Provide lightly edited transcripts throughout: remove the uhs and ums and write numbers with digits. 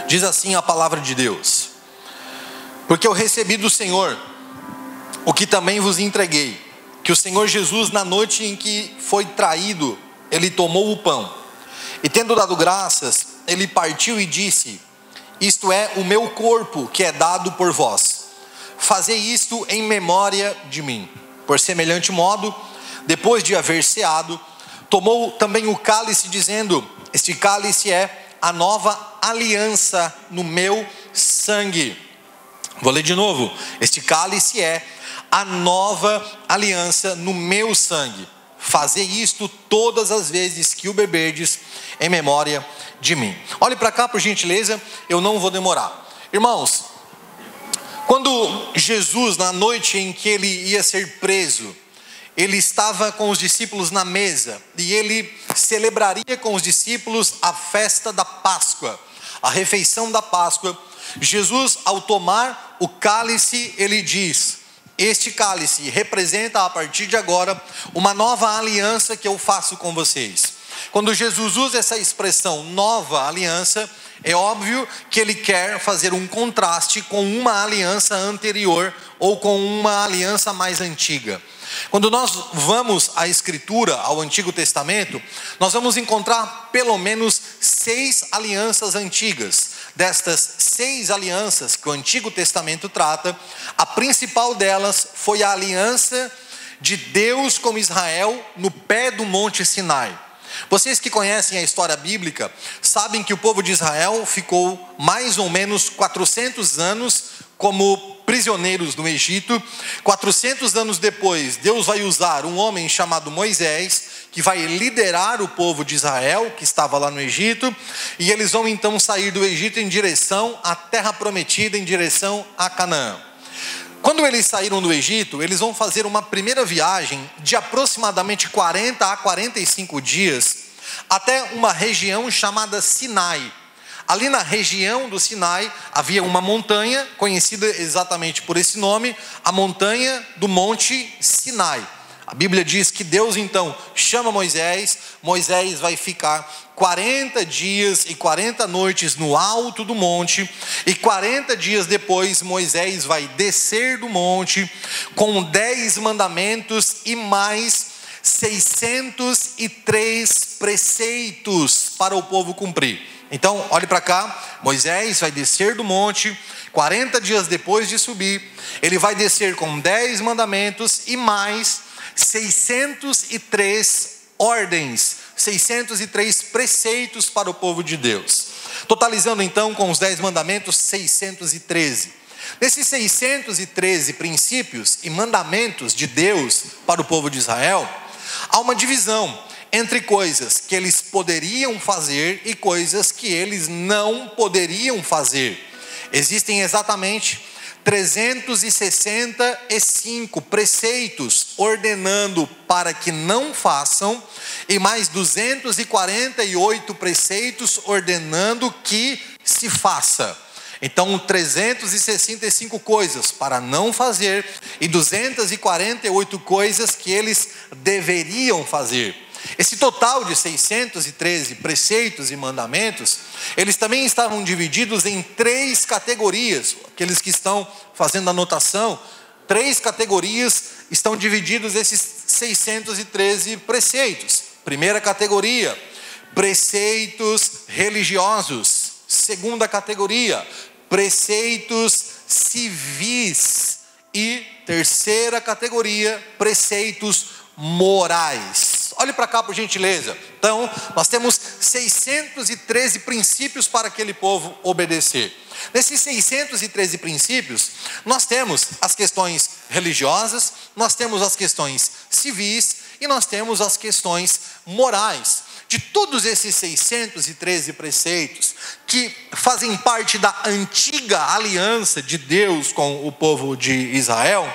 Diz assim a palavra de Deus: porque eu recebi do Senhor o que também vos entreguei, que o Senhor Jesus, na noite em que foi traído, ele tomou o pão, e tendo dado graças, ele partiu e disse: isto é o meu corpo que é dado por vós, fazei isto em memória de mim. Por semelhante modo, depois de haver ceado, tomou também o cálice, dizendo: este cálice é a nova aliança no meu sangue. Vou ler de novo: este cálice é a nova aliança no meu sangue. Fazei isto todas as vezes que o beberdes, em memória de mim. Olhe para cá, por gentileza, eu não vou demorar. Irmãos, quando Jesus, na noite em que ele ia ser preso, ele estava com os discípulos na mesa, e ele celebraria com os discípulos a festa da Páscoa, a refeição da Páscoa. Jesus, ao tomar o cálice, ele diz: este cálice representa a partir de agora uma nova aliança que eu faço com vocês. Quando Jesus usa essa expressão nova aliança, é óbvio que ele quer fazer um contraste com uma aliança anterior ou com uma aliança mais antiga. Quando nós vamos à Escritura, ao Antigo Testamento, nós vamos encontrar pelo menos 6 alianças antigas. Destas 6 alianças que o Antigo Testamento trata, a principal delas foi a aliança de Deus com Israel no pé do Monte Sinai. Vocês que conhecem a história bíblica, sabem que o povo de Israel ficou mais ou menos 400 anos como prisioneiros no Egito. 400 anos depois, Deus vai usar um homem chamado Moisés, que vai liderar o povo de Israel, que estava lá no Egito, e eles vão então sair do Egito em direção à terra prometida, em direção a Canaã. Quando eles saíram do Egito, eles vão fazer uma primeira viagem de aproximadamente 40 a 45 dias, até uma região chamada Sinai. Ali na região do Sinai havia uma montanha, conhecida exatamente por esse nome, a montanha do Monte Sinai. A Bíblia diz que Deus então chama Moisés, Moisés vai ficar 40 dias e 40 noites no alto do monte, e 40 dias depois Moisés vai descer do monte com 10 mandamentos e mais 603 preceitos para o povo cumprir. Então, olhe para cá, Moisés vai descer do monte, 40 dias depois de subir, ele vai descer com 10 mandamentos e mais 603 ordens, 603 preceitos para o povo de Deus. Totalizando então com os 10 mandamentos, 613. Nesses 613 princípios e mandamentos de Deus para o povo de Israel, há uma divisão entre coisas que eles poderiam fazer e coisas que eles não poderiam fazer. Existem exatamente 365 preceitos ordenando para que não façam, e mais 248 preceitos ordenando que se faça. Então 365 coisas para não fazer e 248 coisas que eles deveriam fazer. Esse total de 613 preceitos e mandamentos, eles também estavam divididos em 3 categorias. Aqueles que estão fazendo anotação, 3 categorias estão divididos esses 613 preceitos. Primeira categoria, preceitos religiosos. Segunda categoria, preceitos civis. E terceira categoria, preceitos morais. Olhe para cá, por gentileza. Então, nós temos 613 princípios para aquele povo obedecer. Nesses 613 princípios, nós temos as questões religiosas, nós temos as questões civis e nós temos as questões morais. De todos esses 613 preceitos que fazem parte da antiga aliança de Deus com o povo de Israel,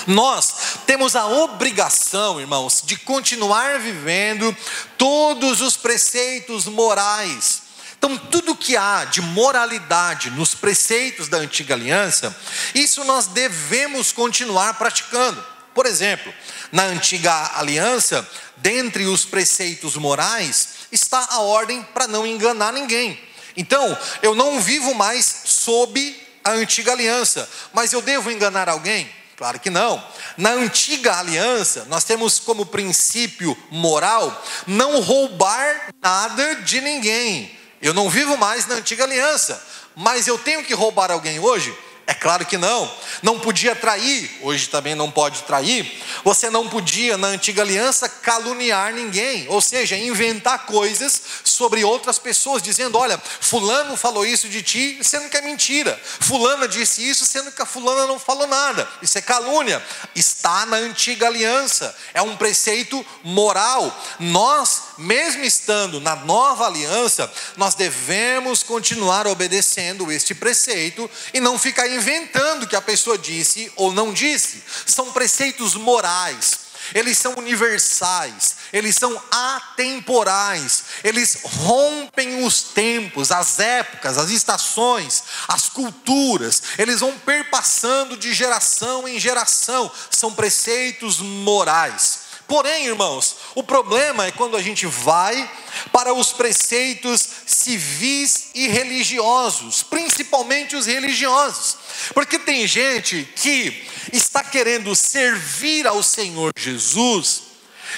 nós temos a obrigação, irmãos, de continuar vivendo todos os preceitos morais. Então, tudo que há de moralidade nos preceitos da antiga aliança, isso nós devemos continuar praticando. Por exemplo, na antiga aliança, dentre os preceitos morais, está a ordem para não enganar ninguém. Então, eu não vivo mais sob a antiga aliança, mas eu devo enganar alguém? Claro que não. Na antiga aliança, nós temos como princípio moral não roubar nada de ninguém. Eu não vivo mais na antiga aliança, mas eu tenho que roubar alguém hoje? É claro que não. Não podia trair, hoje também não pode trair. Você não podia, na antiga aliança, caluniar ninguém, ou seja, inventar coisas sobre outras pessoas, dizendo: olha, fulano falou isso de ti, sendo que é mentira. Fulana disse isso, sendo que a fulana não falou nada. Isso é calúnia. Está na antiga aliança. É um preceito moral. Nós, mesmo estando na nova aliança, nós devemos continuar obedecendo este preceito e não ficar inventando que a pessoa disse ou não disse. São preceitos morais, eles são universais, eles são atemporais, eles rompem os tempos, as épocas, as estações, as culturas, eles vão perpassando de geração em geração. São preceitos morais. Porém, irmãos, o problema é quando a gente vai para os preceitos civis e religiosos, principalmente os religiosos, porque tem gente que está querendo servir ao Senhor Jesus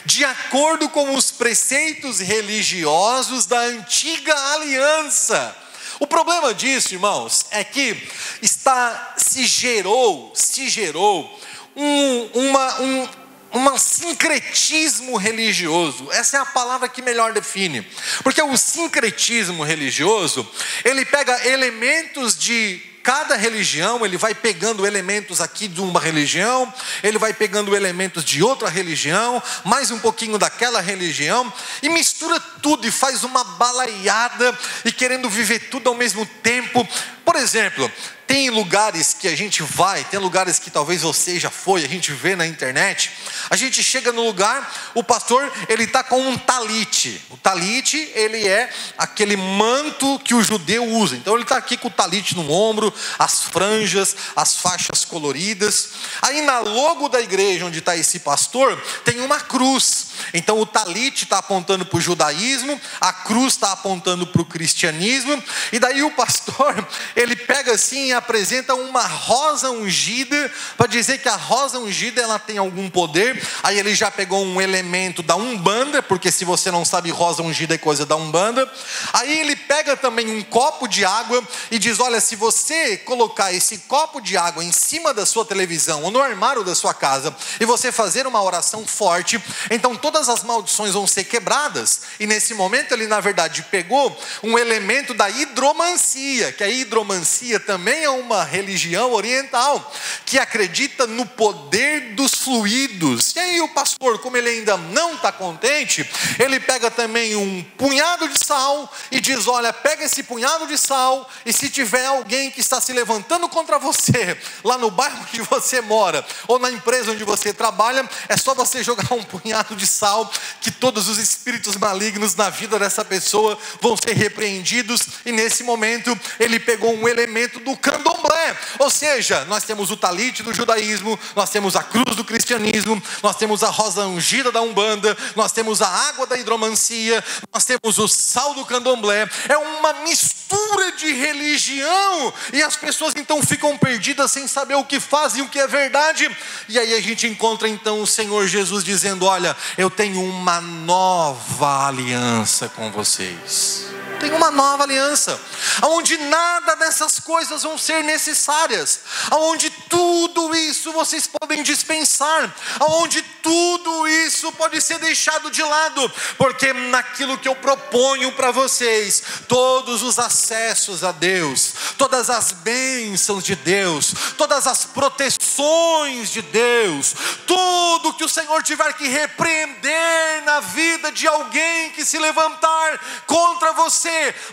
de acordo com os preceitos religiosos da antiga aliança. O problema disso, irmãos, é que se gerou um sincretismo religioso. Essa é a palavra que melhor define, porque o sincretismo religioso, ele pega elementos de cada religião, ele vai pegando elementos aqui de uma religião, ele vai pegando elementos de outra religião, mais um pouquinho daquela religião, e mistura tudo e faz uma balaiada, e querendo viver tudo ao mesmo tempo. Por exemplo, tem lugares que a gente vai, tem lugares que talvez você já foi, a gente vê na internet, a gente chega no lugar, o pastor, ele está com um talite. O talite, ele é aquele manto que o judeu usa. Então ele está aqui com o talite no ombro, as franjas, as faixas coloridas. Aí na logo da igreja onde está esse pastor, tem uma cruz. Então o talite está apontando para o judaísmo, a cruz está apontando para o cristianismo, e daí o pastor, ele pega assim e apresenta uma rosa ungida, para dizer que a rosa ungida ela tem algum poder. Aí ele já pegou um elemento da Umbanda, porque se você não sabe, rosa ungida é coisa da Umbanda. Aí ele pega também um copo de água e diz: olha, se você colocar esse copo de água em cima da sua televisão ou no armário da sua casa, e você fazer uma oração forte, então todas as maldições vão ser quebradas. E nesse momento ele na verdade pegou um elemento da hidromancia, que a hidromancia também é uma religião oriental, que acredita no poder dos fluidos. E aí o pastor, como ele ainda não está contente, ele pega também um punhado de sal e diz: olha, pega esse punhado de sal, e se tiver alguém que está se levantando contra você, lá no bairro onde você mora, ou na empresa onde você trabalha, é só você jogar um punhado de sal, que todos os espíritos malignos na vida dessa pessoa vão ser repreendidos. E nesse momento ele pegou um elemento do candomblé, ou seja, nós temos o talite do judaísmo, nós temos a cruz do cristianismo, nós temos a rosa ungida da Umbanda, nós temos a água da hidromancia, nós temos o sal do candomblé. É uma mistura de religião, e as pessoas então ficam perdidas sem saber o que fazem, o que é verdade. E aí a gente encontra então o Senhor Jesus dizendo: olha, eu tenho uma nova aliança com vocês. Tem uma nova aliança, onde nada dessas coisas vão ser necessárias, onde tudo isso vocês podem dispensar, onde tudo isso pode ser deixado de lado, porque naquilo que eu proponho para vocês, todos os acessos a Deus, todas as bênçãos de Deus, todas as proteções de Deus, tudo que o Senhor tiver que repreender na vida de alguém que se levantar contra você,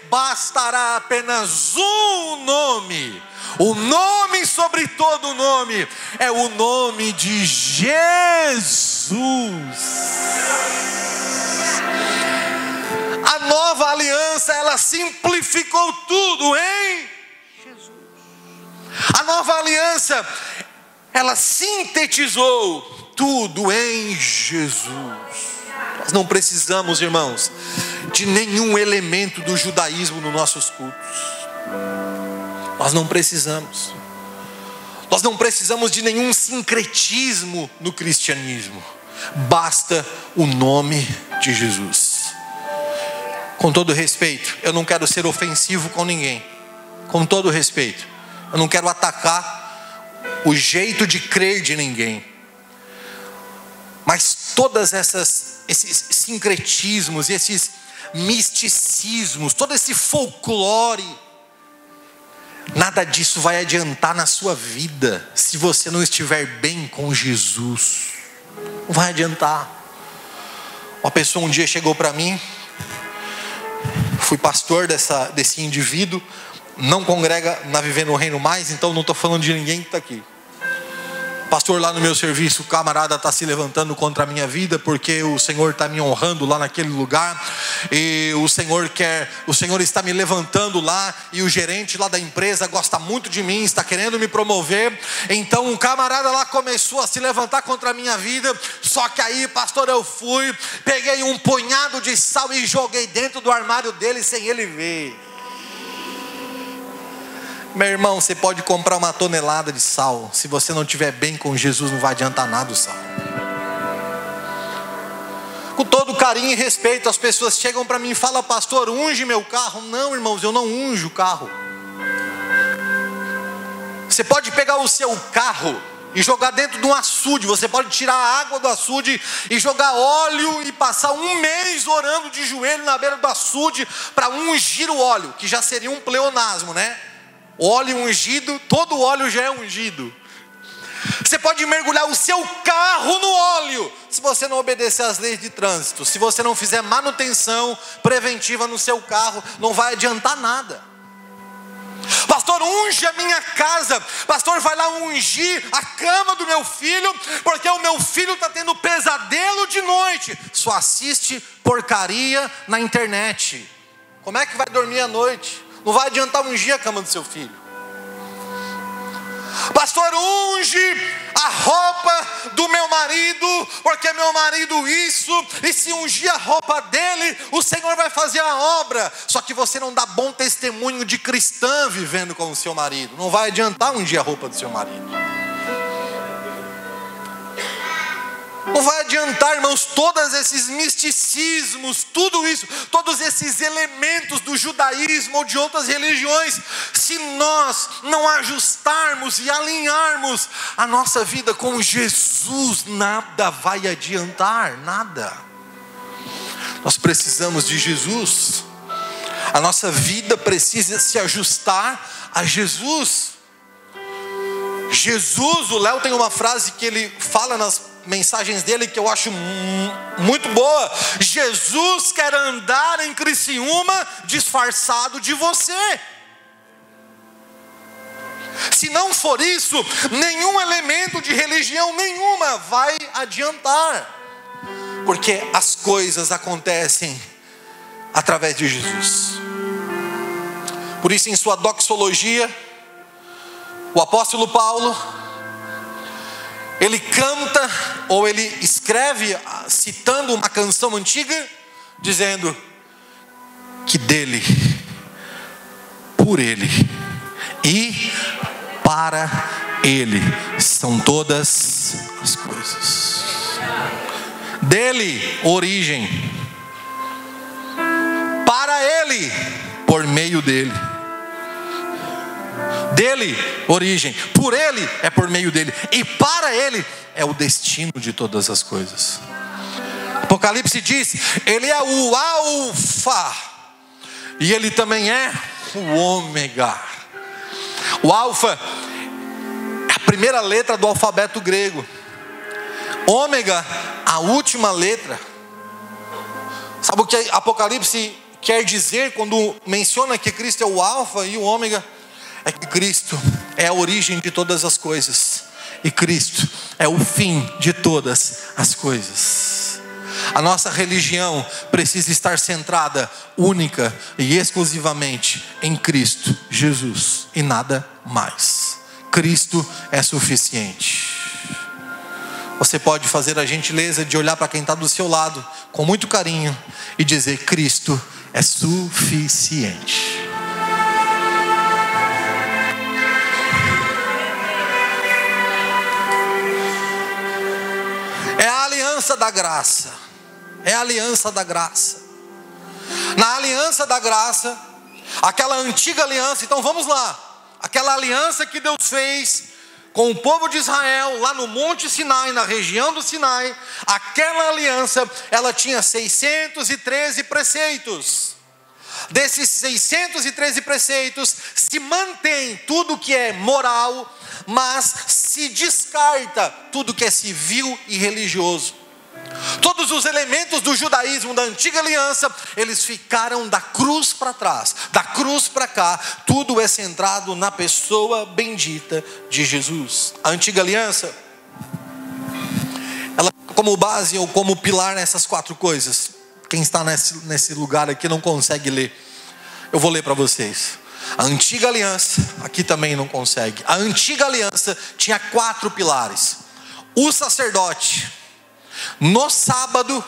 bastará apenas um nome. O nome sobre todo nome é o nome de Jesus. A nova aliança, ela simplificou tudo em Jesus. A nova aliança, ela sintetizou tudo em Jesus. Nós não precisamos, irmãos, de nenhum elemento do judaísmo nos nossos cultos. Nós não precisamos. Nós não precisamos de nenhum sincretismo no cristianismo. Basta o nome de Jesus. Com todo respeito, eu não quero ser ofensivo com ninguém. Com todo respeito, eu não quero atacar o jeito de crer de ninguém. Mas todas esses sincretismos, esses misticismos, todo esse folclore, nada disso vai adiantar na sua vida se você não estiver bem com Jesus. Não vai adiantar. Uma pessoa um dia chegou para mim, fui pastor desse indivíduo, não congrega na Vivendo o Reino mais, então não estou falando de ninguém que está aqui. Pastor, lá no meu serviço, o camarada está se levantando contra a minha vida, porque o Senhor está me honrando lá naquele lugar, e o Senhor está me levantando lá, e o gerente lá da empresa gosta muito de mim, está querendo me promover. Então um camarada lá começou a se levantar contra a minha vida. Só que aí, pastor, eu fui, peguei um punhado de sal e joguei dentro do armário dele sem ele ver. Meu irmão, você pode comprar 1 tonelada de sal, se você não estiver bem com Jesus, não vai adiantar nada o sal. Com todo carinho e respeito, as pessoas chegam para mim e falam: pastor, unge meu carro. Não, irmãos, eu não unjo o carro. Você pode pegar o seu carro e jogar dentro de um açude. Você pode tirar a água do açude e jogar óleo e passar um mês orando de joelho na beira do açude para ungir o óleo, que já seria um pleonasmo, né? Óleo ungido, todo óleo já é ungido. Você pode mergulhar o seu carro no óleo, se você não obedecer às leis de trânsito. Se você não fizer manutenção preventiva no seu carro, não vai adiantar nada. Pastor, unge a minha casa. Pastor, vai lá ungir a cama do meu filho, porque o meu filho está tendo pesadelo de noite. Só assiste porcaria na internet. Como é que vai dormir à noite? Não vai adiantar ungir a cama do seu filho. Pastor, unge a roupa do meu marido, porque meu marido isso, e se ungir a roupa dele, o Senhor vai fazer a obra. Só que você não dá bom testemunho de cristã vivendo com o seu marido. Não vai adiantar ungir a roupa do seu marido. Não vai adiantar, irmãos, todos esses misticismos, tudo isso, todos esses elementos do judaísmo ou de outras religiões, se nós não ajustarmos e alinharmos a nossa vida com Jesus, nada vai adiantar, nada. Nós precisamos de Jesus. A nossa vida precisa se ajustar a Jesus. Jesus, o Léo tem uma frase que ele fala nas mensagens dele que eu acho muito boa: Jesus quer andar em Criciúma disfarçado de você. Se não for isso, nenhum elemento de religião nenhuma vai adiantar, porque as coisas acontecem através de Jesus. Por isso, em sua doxologia, o apóstolo Paulo, ele canta, ou ele escreve, citando uma canção antiga, dizendo que dele, por ele e para ele são todas as coisas. Dele, origem. Para ele, por meio dele. Dele, origem. Por ele, é por meio dele. E para ele, é o destino de todas as coisas. Apocalipse diz: ele é o Alfa, e ele também é o Ômega. O Alfa é a primeira letra do alfabeto grego. Ômega, a última letra. Sabe o que Apocalipse quer dizer quando menciona que Cristo é o Alfa e o Ômega? É que Cristo é a origem de todas as coisas, e Cristo é o fim de todas as coisas. A nossa religião precisa estar centrada única e exclusivamente em Cristo Jesus e nada mais. Cristo é suficiente. Você pode fazer a gentileza de olhar para quem está do seu lado com muito carinho e dizer: Cristo é suficiente. É a aliança da graça. É a aliança da graça. Na aliança da graça, aquela antiga aliança, então vamos lá. Aquela aliança que Deus fez com o povo de Israel, lá no Monte Sinai, na região do Sinai, aquela aliança, ela tinha 613 preceitos. Desses 613 preceitos, se mantém tudo que é moral, mas se descarta tudo que é civil e religioso. Todos os elementos do judaísmo da antiga aliança, eles ficaram da cruz para trás, da cruz para cá. Tudo é centrado na pessoa bendita de Jesus. A antiga aliança, ela como base ou como pilar nessas 4 coisas. Quem está nesse lugar aqui não consegue ler. Eu vou ler para vocês. A antiga aliança, aqui também não consegue. A antiga aliança tinha 4 pilares. O sacerdote, no sábado,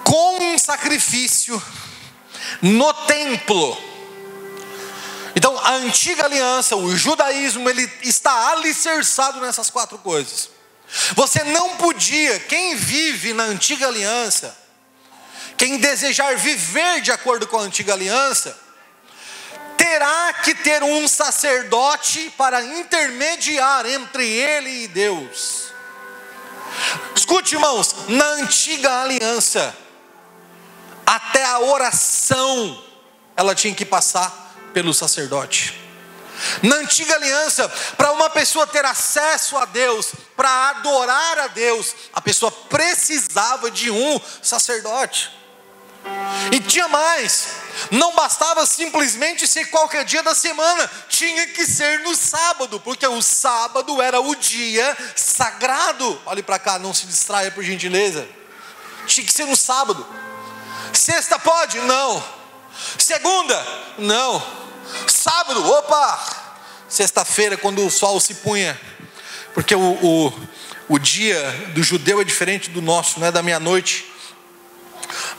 com um sacrifício, no templo. Então a antiga aliança, o judaísmo, ele está alicerçado nessas 4 coisas. Você não podia, quem vive na antiga aliança, quem desejar viver de acordo com a antiga aliança, terá que ter um sacerdote para intermediar entre ele e Deus. Escute, irmãos, na antiga aliança, até a oração, ela tinha que passar pelo sacerdote. Na antiga aliança, para uma pessoa ter acesso a Deus, para adorar a Deus, a pessoa precisava de um sacerdote. E tinha mais, não bastava simplesmente ser qualquer dia da semana, tinha que ser no sábado, porque o sábado era o dia sagrado. Olhe para cá, não se distraia por gentileza. Tinha que ser no sábado. Sexta pode? Não. Segunda? Não. Sábado, opa! Sexta-feira, quando o sol se punha, porque o dia do judeu é diferente do nosso, não é da meia-noite.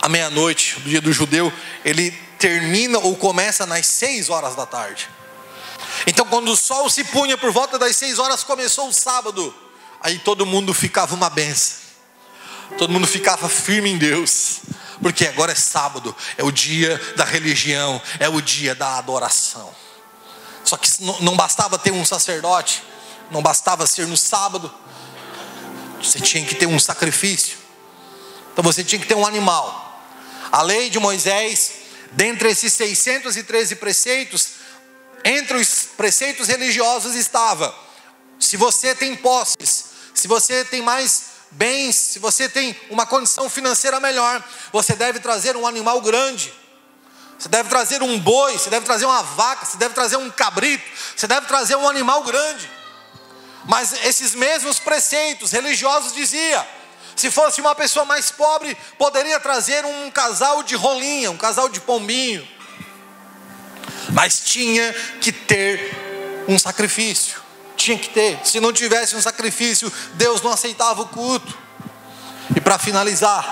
A meia-noite, o dia do judeu, ele termina ou começa nas 6 horas da tarde. Então quando o sol se punha por volta das 6 horas, começou o sábado. Aí todo mundo ficava uma benção. Todo mundo ficava firme em Deus. Porque agora é sábado, é o dia da religião, é o dia da adoração. Só que não bastava ter um sacerdote, não bastava ser no sábado, você tinha que ter um sacrifício. Então você tinha que ter um animal. A lei de Moisés, dentre esses 613 preceitos, entre os preceitos religiosos estava: se você tem posses, se você tem mais bens, se você tem uma condição financeira melhor, você deve trazer um animal grande. Você deve trazer um boi, você deve trazer uma vaca, você deve trazer um cabrito, você deve trazer um animal grande. Mas esses mesmos preceitos religiosos diziam: se fosse uma pessoa mais pobre, poderia trazer um casal de rolinha, um casal de pombinho. Mas tinha que ter um sacrifício. Tinha que ter. Se não tivesse um sacrifício, Deus não aceitava o culto. E para finalizar,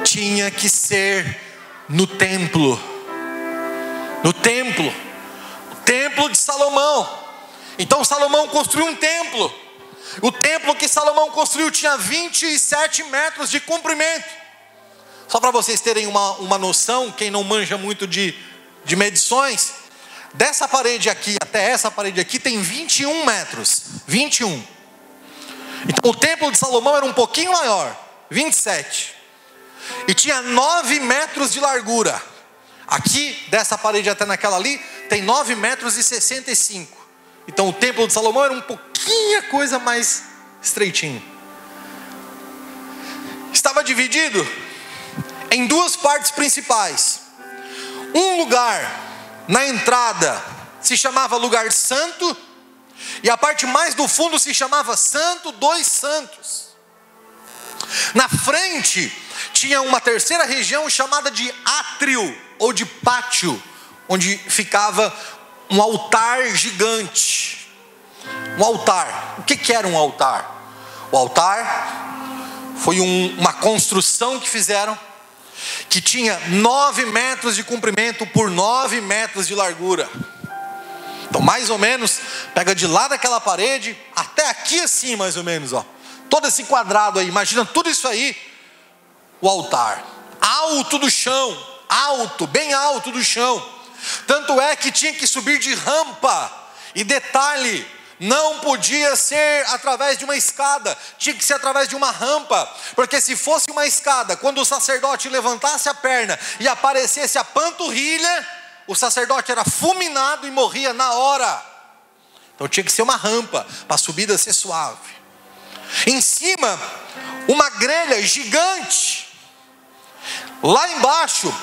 tinha que ser no templo. No templo. O templo de Salomão. Então Salomão construiu um templo. O templo que Salomão construiu tinha 27 metros de comprimento. Só para vocês terem uma noção, quem não manja muito de medições, dessa parede aqui até essa parede aqui tem 21 metros. 21. Então o templo de Salomão era um pouquinho maior, 27. E tinha 9 metros de largura. Aqui, dessa parede até naquela ali, tem 9 metros e 65. Então o templo de Salomão era um pouquinho coisa mais estreitinho. Estava dividido em 2 partes principais. Um lugar na entrada se chamava lugar santo, e a parte mais do fundo se chamava Santo dos Santos. Na frente tinha uma terceira região chamada de átrio ou de pátio, onde ficava um altar gigante. Um altar. O que era um altar? O altar Foi uma construção que fizeram, que tinha 9 metros de comprimento por 9 metros de largura. Então mais ou menos, pega de lá daquela parede, até aqui assim mais ou menos, ó. Todo esse quadrado aí, imagina tudo isso aí, o altar. Alto do chão, alto, bem alto do chão. Tanto é que tinha que subir de rampa. E detalhe, não podia ser através de uma escada, tinha que ser através de uma rampa, porque se fosse uma escada, quando o sacerdote levantasse a perna e aparecesse a panturrilha, o sacerdote era fulminado e morria na hora. Então tinha que ser uma rampa, para a subida ser suave. Em cima, uma grelha gigante. Lá embaixo,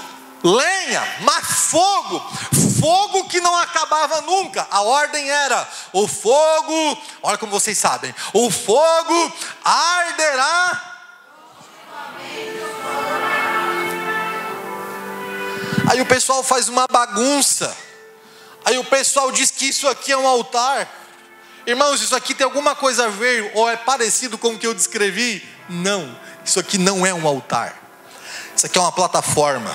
lenha, mas fogo que não acabava nunca. A ordem era: o fogo, olha como vocês sabem, o fogo arderá. Aí o pessoal faz uma bagunça. Aí o pessoal diz que isso aqui é um altar. Irmãos, isso aqui tem alguma coisa a ver, ou é parecido com o que eu descrevi? Não, isso aqui não é um altar. Isso aqui é uma plataforma.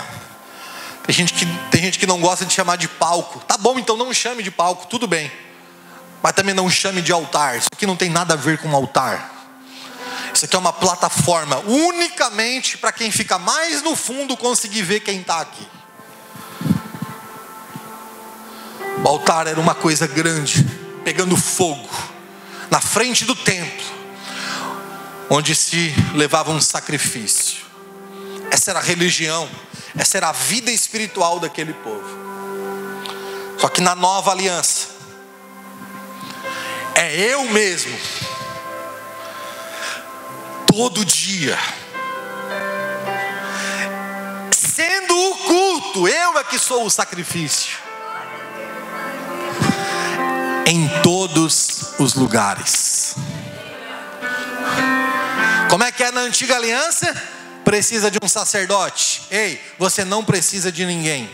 Tem gente que não gosta de chamar de palco. Tá bom, então não chame de palco, tudo bem. Mas também não chame de altar. Isso aqui não tem nada a ver com altar. Isso aqui é uma plataforma unicamente para quem fica mais no fundo conseguir ver quem está aqui. O altar era uma coisa grande, pegando fogo, na frente do templo, onde se levava um sacrifício. Essa era a religião, essa era a vida espiritual daquele povo. Só que na nova aliança, é eu mesmo, todo dia, sendo o culto, eu é que sou o sacrifício, em todos os lugares. Como é que é na antiga aliança? Precisa de um sacerdote. Ei, você não precisa de ninguém.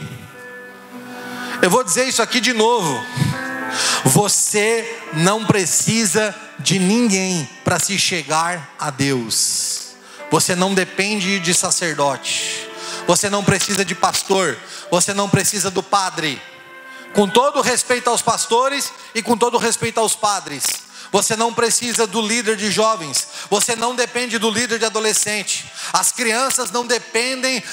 Eu vou dizer isso aqui de novo. Você não precisa de ninguém para se chegar a Deus. Você não depende de sacerdote. Você não precisa de pastor. Você não precisa do padre. Com todo respeito aos pastores e com todo respeito aos padres, você não precisa do líder de jovens, você não depende do líder de adolescente, as crianças não dependem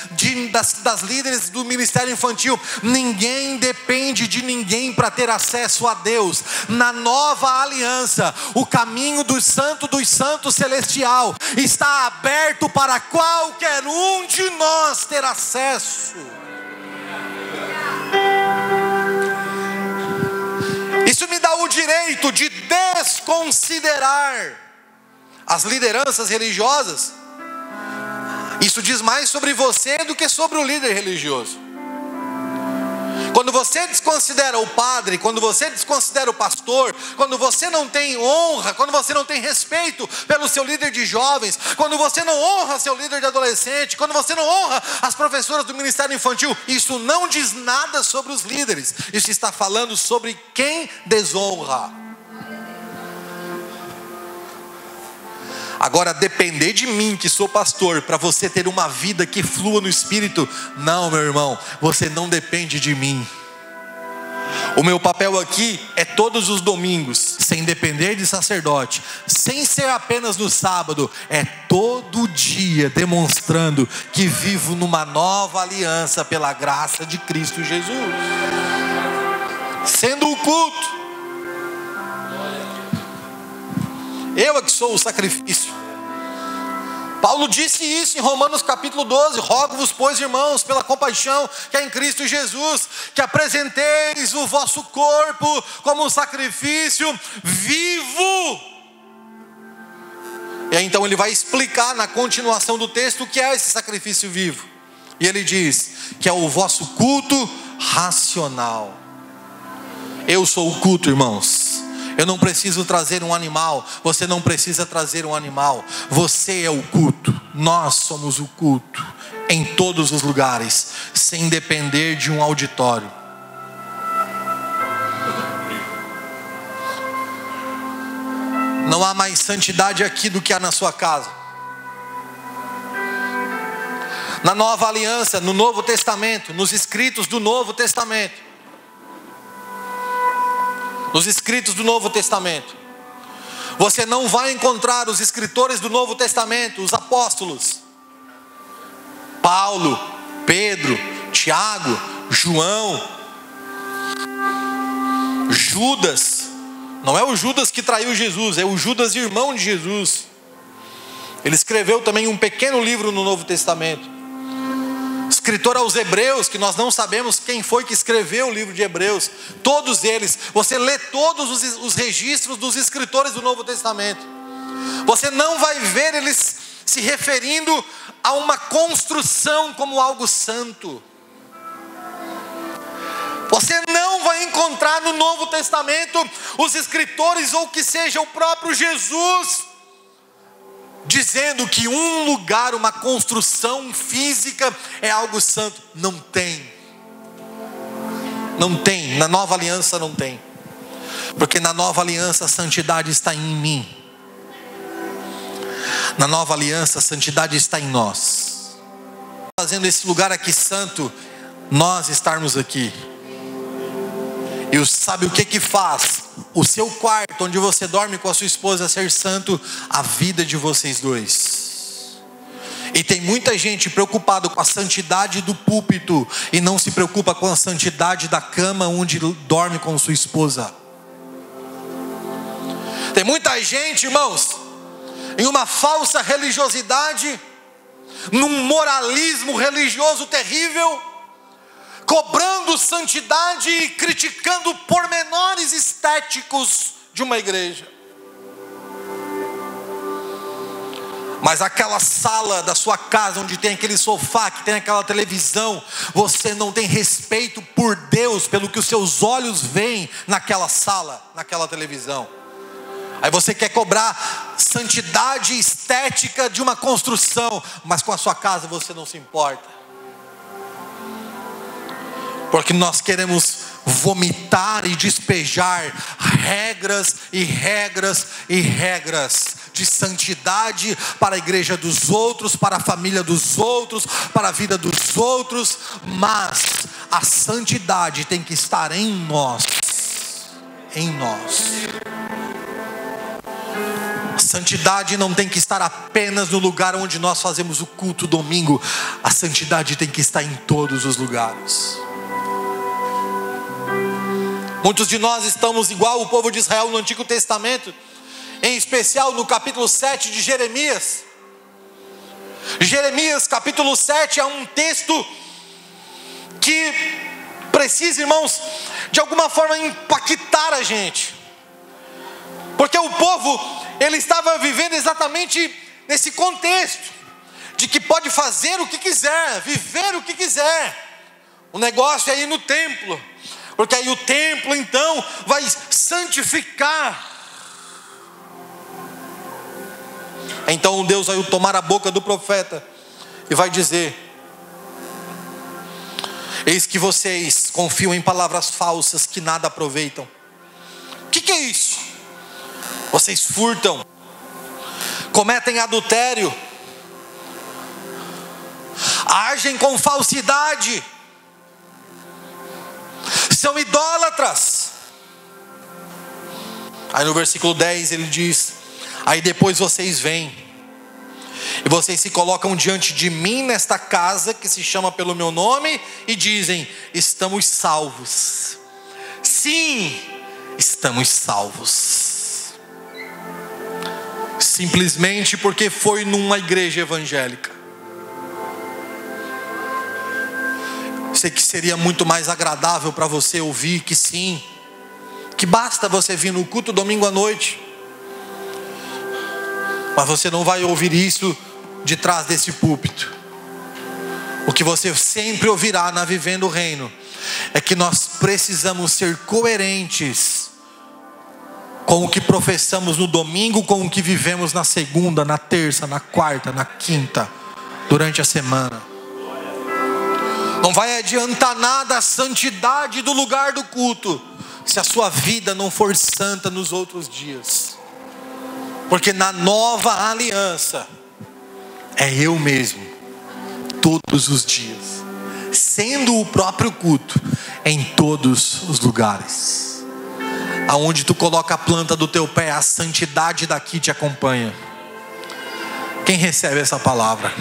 das líderes do ministério infantil. Ninguém depende de ninguém para ter acesso a Deus. Na nova aliança, o caminho do santo dos santos celestial está aberto para qualquer um de nós ter acesso. Isso me dá o direito de desconsiderar as lideranças religiosas. Isso diz mais sobre você do que sobre o líder religioso. Quando você desconsidera o padre, quando você desconsidera o pastor, quando você não tem honra, quando você não tem respeito pelo seu líder de jovens, quando você não honra seu líder de adolescente, quando você não honra as professoras do ministério infantil, isso não diz nada sobre os líderes. Isso está falando sobre quem desonra. Agora, depender de mim, que sou pastor, para você ter uma vida que flua no Espírito, não, meu irmão, você não depende de mim. O meu papel aqui é todos os domingos, sem depender de sacerdote, sem ser apenas no sábado, é todo dia demonstrando que vivo numa nova aliança pela graça de Cristo Jesus, sendo o culto. Eu é que sou o sacrifício. Paulo disse isso em Romanos capítulo 12. Rogo-vos, pois, irmãos, pela compaixão que é em Cristo Jesus, que apresenteis o vosso corpo como um sacrifício vivo. E aí, então ele vai explicar na continuação do texto o que é esse sacrifício vivo. E ele diz que é o vosso culto racional. Eu sou o culto, irmãos. Eu não preciso trazer um animal, você não precisa trazer um animal, você é o culto, nós somos o culto, em todos os lugares, sem depender de um auditório. Não há mais santidade aqui do que há na sua casa. Na nova aliança, no Novo Testamento, nos escritos do Novo Testamento. Nos escritos do Novo Testamento. Você não vai encontrar os escritores do Novo Testamento, os apóstolos. Paulo, Pedro, Tiago, João, Judas. Não é o Judas que traiu Jesus, é o Judas, irmão de Jesus. Ele escreveu também um pequeno livro no Novo Testamento. Escritor aos Hebreus, que nós não sabemos quem foi que escreveu o livro de Hebreus. Todos eles, você lê todos os registros dos escritores do Novo Testamento. Você não vai ver eles se referindo a uma construção como algo santo. Você não vai encontrar no Novo Testamento os escritores, ou que seja o próprio Jesus, dizendo que um lugar, uma construção física é algo santo. Não tem. Não tem. Na nova aliança não tem. Porque na nova aliança a santidade está em mim. Na nova aliança a santidade está em nós. Fazendo esse lugar aqui santo, nós estarmos aqui. E sabe o que faz o seu quarto, onde você dorme com a sua esposa, ser santo? A vida de vocês dois. E tem muita gente preocupada com a santidade do púlpito e não se preocupa com a santidade da cama onde dorme com sua esposa. Tem muita gente, irmãos, em uma falsa religiosidade, num moralismo religioso terrível, cobrando santidade e criticando pormenores estéticos de uma igreja. Mas aquela sala da sua casa, onde tem aquele sofá, que tem aquela televisão, você não tem respeito por Deus, pelo que os seus olhos veem naquela sala, naquela televisão. Aí você quer cobrar santidade estética de uma construção, mas com a sua casa você não se importa. Porque nós queremos vomitar e despejar regras e regras e regras de santidade para a igreja dos outros, para a família dos outros, para a vida dos outros. Mas a santidade tem que estar em nós. Em nós. A santidade não tem que estar apenas no lugar onde nós fazemos o culto domingo. A santidade tem que estar em todos os lugares. Muitos de nós estamos igual o povo de Israel no Antigo Testamento, em especial no capítulo 7 de Jeremias. Jeremias capítulo 7 é um texto que precisa, irmãos, de alguma forma impactar a gente. Porque o povo, ele estava vivendo exatamente nesse contexto, de que pode fazer o que quiser, viver o que quiser. O negócio é ir no templo. Porque aí o templo então vai santificar. Então Deus vai tomar a boca do profeta e vai dizer: eis que vocês confiam em palavras falsas que nada aproveitam. O que é isso? Vocês furtam, cometem adultério, agem com falsidade, são idólatras. Aí no versículo 10 ele diz: aí depois vocês vêm e vocês se colocam diante de mim nesta casa que se chama pelo meu nome e dizem: estamos salvos. Sim, estamos salvos. Simplesmente porque foi numa igreja evangélica. Sei que seria muito mais agradável para você ouvir que sim, que basta você vir no culto domingo à noite. Mas você não vai ouvir isso de trás desse púlpito. O que você sempre ouvirá na Vivendo o Reino é que nós precisamos ser coerentes com o que professamos no domingo, com o que vivemos na segunda, na terça, na quarta, na quinta, durante a semana. Não vai adiantar nada a santidade do lugar do culto se a sua vida não for santa nos outros dias. Porque na nova aliança é eu mesmo. todos os dias, sendo o próprio culto em todos os lugares. Aonde tu coloca a planta do teu pé, a santidade daqui te acompanha. Quem recebe essa palavra?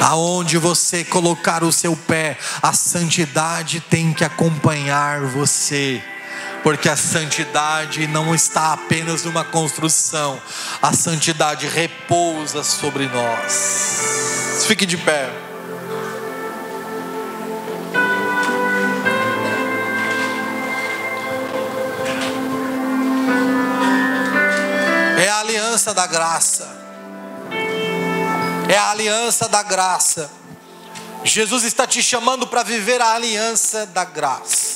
Aonde você colocar o seu pé, a santidade tem que acompanhar você. Porque a santidade não está apenas numa construção, a santidade repousa sobre nós. Fique de pé. É a aliança da graça. É a aliança da graça. Jesus está te chamando para viver a aliança da graça.